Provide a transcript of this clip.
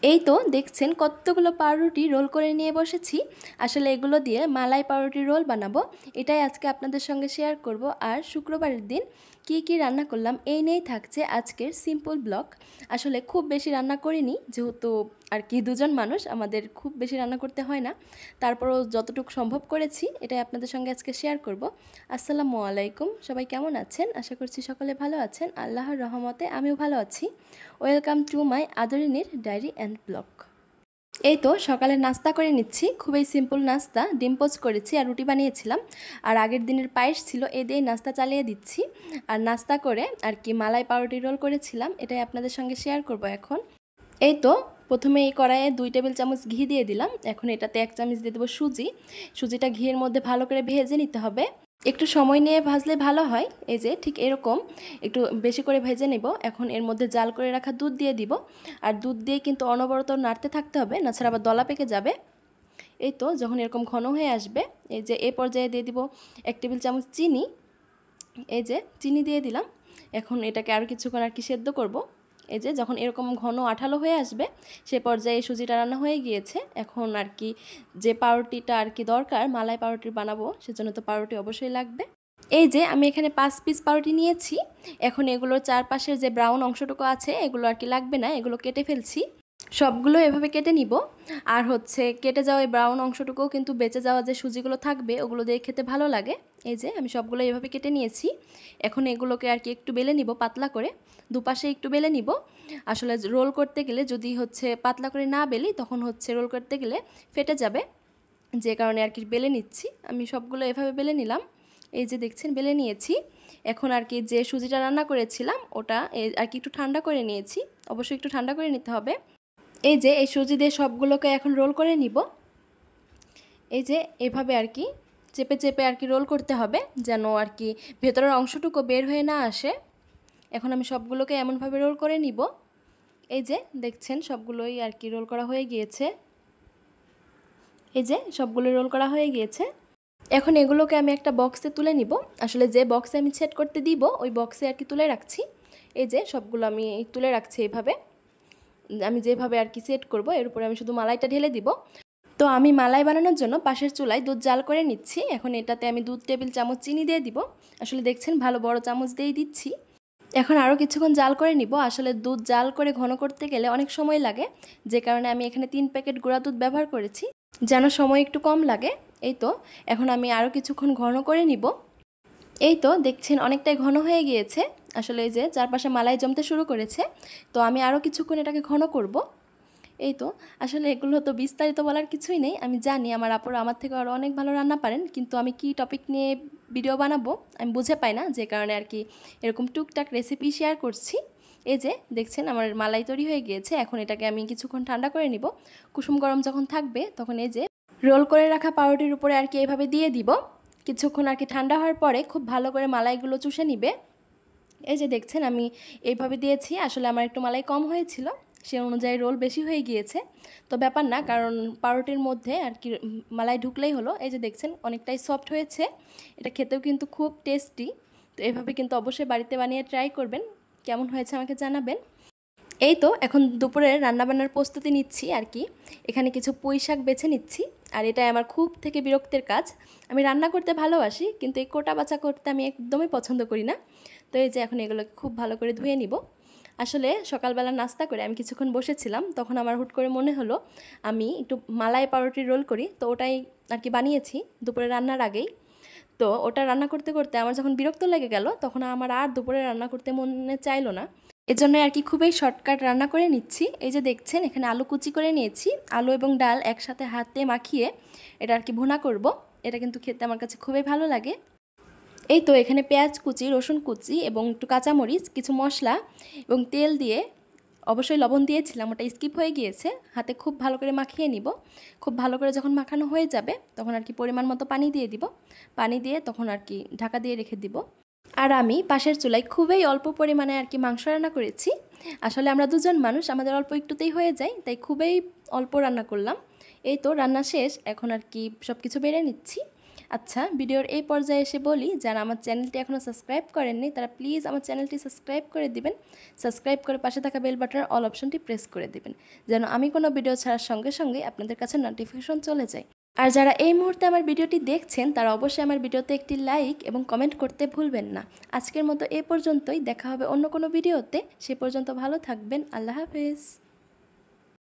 এই তো দেখছেন কতগুলো পাউরুটি রোল করে নিয়ে বসেছি। আসলে এগুলো দিয়ে মালাই পাউরুটি রোল বানাবো, এটাই আজকে আপনাদের সঙ্গে শেয়ার করব। আর শুক্রবারের দিন কি কি রান্না করলাম এই নিয়েই থাকছে আজকের সিম্পল ব্লগ। আসলে খুব বেশি রান্না করিনি, যেহেতু আর কি দুজন মানুষ, আমাদের খুব বেশি রান্না করতে হয় না। তারপরও যতটুকু সম্ভব করেছি এটাই আপনাদের সঙ্গে আজকে শেয়ার করব। আসসালামু আলাইকুম, সবাই কেমন আছেন? আশা করছি সকলে ভালো আছেন। আল্লাহর রহমতে আমিও ভালো আছি। ওয়েলকাম টু মাই আদরিনীর ডায়েরি অ্যান্ড ব্লগ। এই তো সকালে নাস্তা করে নিচ্ছি, খুবই সিম্পল নাস্তা। ডিম পোচ করেছি আর রুটি বানিয়েছিলাম, আর আগের দিনের পায়েস ছিল, এই দিয়ে নাস্তা চালিয়ে দিচ্ছি। আর নাস্তা করে আর কি মালাই পাউরুটি রোল করেছিলাম, এটাই আপনাদের সঙ্গে শেয়ার করব এখন। এই তো প্রথমে এই কড়াইয়ে 2 টেবিল চামচ ঘি দিয়ে দিলাম। এখন এটাতে 1 চামচ দিয়ে দেবো সুজি। সুজিটা ঘিয়ের মধ্যে ভালো করে ভেজে নিতে হবে, একটু সময় নিয়ে ভাজলে ভালো হয়। এই যে ঠিক এরকম একটু বেশি করে ভেজে নেব। এখন এর মধ্যে জাল করে রাখা দুধ দিয়ে দিব, আর দুধ দিয়ে কিন্তু অনবরত নাড়তে থাকতে হবে, না ছাড়া আবার দলা পেকে যাবে। এই তো যখন এরকম ঘন হয়ে আসবে, এই যে এই পর্যায়ে দিয়ে দিব 1 টেবিল চামচ চিনি। এই যে চিনি দিয়ে দিলাম। এখন এটাকে আরও কিছুক্ষণ আর কি সেদ্ধ করব। এই যে যখন এরকম ঘন আঠালো হয়ে আসবে, সে পর্যায়ে সুজিটা রান্না হয়ে গিয়েছে। এখন আর কি যে পাউরুটিটা আর কি দরকার, মালাই পাউরুটি বানাবো সেজন্য তো পাউরুটি অবশ্যই লাগবে। এই যে আমি এখানে 5 পিস পাউরুটি নিয়েছি। এখন এগুলোর চারপাশের যে ব্রাউন অংশটুকু আছে এগুলো আর কি লাগবে না, এগুলো কেটে ফেলছি। সবগুলো এভাবে কেটে নিব। আর হচ্ছে কেটে যাওয়া এই ব্রাউন অংশটুকুও কিন্তু বেঁচে যাওয়া যে সুজিগুলো থাকবে ওগুলো দিয়ে খেতে ভালো লাগে। এই যে আমি সবগুলো এভাবে কেটে নিয়েছি। এখন এগুলোকে আর কি একটু বেলে নিব পাতলা করে, দুপাশে একটু বেলে নিব। আসলে রোল করতে গেলে যদি হচ্ছে পাতলা করে না বেলি, তখন হচ্ছে রোল করতে গেলে ফেটে যাবে, যে কারণে আর কি বেলে নিচ্ছি। আমি সবগুলো এভাবে বেলে নিলাম। এই যে দেখছেন বেলে নিয়েছি। এখন আর কি যে সুজিটা রান্না করেছিলাম ওটা আর কি একটু ঠান্ডা করে নিয়েছি, অবশ্যই একটু ঠান্ডা করে নিতে হবে। এই যে এই সুজি দিয়ে সবগুলোকে এখন রোল করে নিব। এই যে এভাবে আর কি চেপে চেপে আর কি রোল করতে হবে, যেন আর কি ভেতরের অংশটুকু বের হয়ে না আসে। এখন আমি সবগুলোকে এমনভাবে রোল করে নিব। এই যে দেখছেন সবগুলোই আর কি রোল করা হয়ে গিয়েছে। এই যে সবগুলো রোল করা হয়ে গিয়েছে। এখন এগুলোকে আমি একটা বক্সে তুলে নিব। আসলে যে বক্সে আমি সেট করতে দিব ওই বক্সে আর কি তুলে রাখছি। এই যে সবগুলো আমি তুলে রাখছি এইভাবে। আমি যেভাবে আর কি সেট করব এর উপরে আমি শুধু মালাইটা ঢেলে দিব। তো আমি মালাই বানানোর জন্য পাশের চুলায় দুধ জাল করে নিচ্ছি। এখন এটাতে আমি 2 টেবিল চামচ চিনি দিয়ে দিব। আসলে দেখছেন ভালো বড় চামচ দিয়েই দিচ্ছি। এখন আরও কিছুক্ষণ জাল করে নিব। আসলে দুধ জাল করে ঘন করতে গেলে অনেক সময় লাগে, যে কারণে আমি এখানে 3 প্যাকেট গুঁড়া দুধ ব্যবহার করেছি, যেন সময় একটু কম লাগে। এই তো এখন আমি আরও কিছুক্ষণ ঘন করে নিব। এই তো দেখছেন অনেকটাই ঘন হয়ে গিয়েছে। আসলে এই যে চারপাশে মালাই জমতে শুরু করেছে, তো আমি আরও কিছুক্ষণ এটাকে ঘন করব। এই তো আসলে এগুলো তো বিস্তারিত বলার কিছুই নেই। আমি জানি আমার আপুরা আমার থেকে আরও অনেক ভালো রান্না পারেন, কিন্তু আমি কি টপিক নিয়ে ভিডিও বানাবো আমি বুঝে পাই না, যে কারণে আর কি এরকম টুকটাক রেসিপি শেয়ার করছি। এই যে দেখছেন আমার মালাই তৈরি হয়ে গিয়েছে। এখন এটাকে আমি কিছুক্ষণ ঠান্ডা করে নিব। কুসুম গরম যখন থাকবে তখন এই যে রোল করে রাখা পাউরুটির উপরে আর কি এভাবে দিয়ে দিব। কিছুক্ষণ আর কি ঠান্ডা হওয়ার পরে খুব ভালো করে মালাইগুলো চুষে নিবে। এই যে দেখছেন আমি এইভাবে দিয়েছি। আসলে আমার একটু মালাই কম হয়েছিল, সে অনুযায়ী রোল বেশি হয়ে গিয়েছে। তো ব্যাপার না, কারণ পাউরুটির মধ্যে আর কি মালাই ঢুকলেই হলো। এই যে দেখছেন অনেকটাই সফট হয়েছে, এটা খেতেও কিন্তু খুব টেস্টি। তো এভাবে কিন্তু অবশ্যই বাড়িতে বানিয়ে ট্রাই করবেন, কেমন হয়েছে আমাকে জানাবেন। এই তো এখন দুপুরের রান্নাবান্নার প্রস্তুতি নিচ্ছি আর কি। এখানে কিছু পুঁই শাক বেছে নিচ্ছি, আর এটা আমার খুব থেকে বিরক্তের কাজ। আমি রান্না করতে ভালোবাসি, কিন্তু এই কোটা বাছা করতে আমি একদমই পছন্দ করি না। তো এই যে এখন এগুলোকে খুব ভালো করে ধুয়ে নিব। আসলে সকালবেলা নাস্তা করে আমি কিছুক্ষণ বসেছিলাম, তখন আমার হুট করে মনে হলো আমি একটু মালাই পাউরুটি রোল করি। তো ওটাই আর কি বানিয়েছি দুপুরে রান্নার আগেই। তো ওটা রান্না করতে করতে আমার যখন বিরক্ত লেগে গেল, তখন আমার আর দুপুরে রান্না করতে মনে চাইলো না। এজন্য আর কি খুবই শর্টকাট রান্না করে নিচ্ছি। এই যে দেখছেন এখানে আলু কুচি করে নিয়েছি। আলু এবং ডাল একসাথে হাতে মাখিয়ে এটা আর কি ভুনা করব। এটা কিন্তু খেতে আমার কাছে খুবই ভালো লাগে। এই তো এখানে পেঁয়াজ কুচি, রসুন কুচি এবং একটু কাঁচামরিচ, কিছু মশলা এবং তেল দিয়ে, অবশ্যই লবণ দিয়েছিলাম ওটা স্কিপ হয়ে গিয়েছে, হাতে খুব ভালো করে মাখিয়ে নিব। খুব ভালো করে যখন মাখানো হয়ে যাবে তখন আর কি পরিমাণ মতো পানি দিয়ে দিব। পানি দিয়ে তখন আর কি ঢাকা দিয়ে রেখে দিব। আর আমি পাশের চুলায় খুবই অল্প পরিমাণে আর কি মাংস রান্না করেছি। আসলে আমরা দুজন মানুষ, আমাদের অল্প একটুতেই হয়ে যায়, তাই খুবই অল্প রান্না করলাম। এই তো রান্না শেষ, এখন আর কি সব কিছু বেড়ে নিচ্ছি। আচ্ছা, ভিডিওর এই পর্যায়ে এসে বলি, যারা আমার চ্যানেলটি এখনও সাবস্ক্রাইব করেননি তারা প্লিজ আমার চ্যানেলটি সাবস্ক্রাইব করে দিবেন। সাবস্ক্রাইব করে পাশে থাকা বেল বাটনের অল অপশনটি প্রেস করে দিবেন, যেন আমি কোনো ভিডিও ছাড়ার সঙ্গে সঙ্গে আপনাদের কাছে নোটিফিকেশন চলে যায়। আর যারা এই মুহূর্তে আমার ভিডিওটি দেখছেন তারা অবশ্যই আমার ভিডিওতে একটি লাইক এবং কমেন্ট করতে ভুলবেন না। আজকের মতো এ পর্যন্তই, দেখা হবে অন্য কোনো ভিডিওতে। সে পর্যন্ত ভালো থাকবেন। আল্লাহ হাফেজ।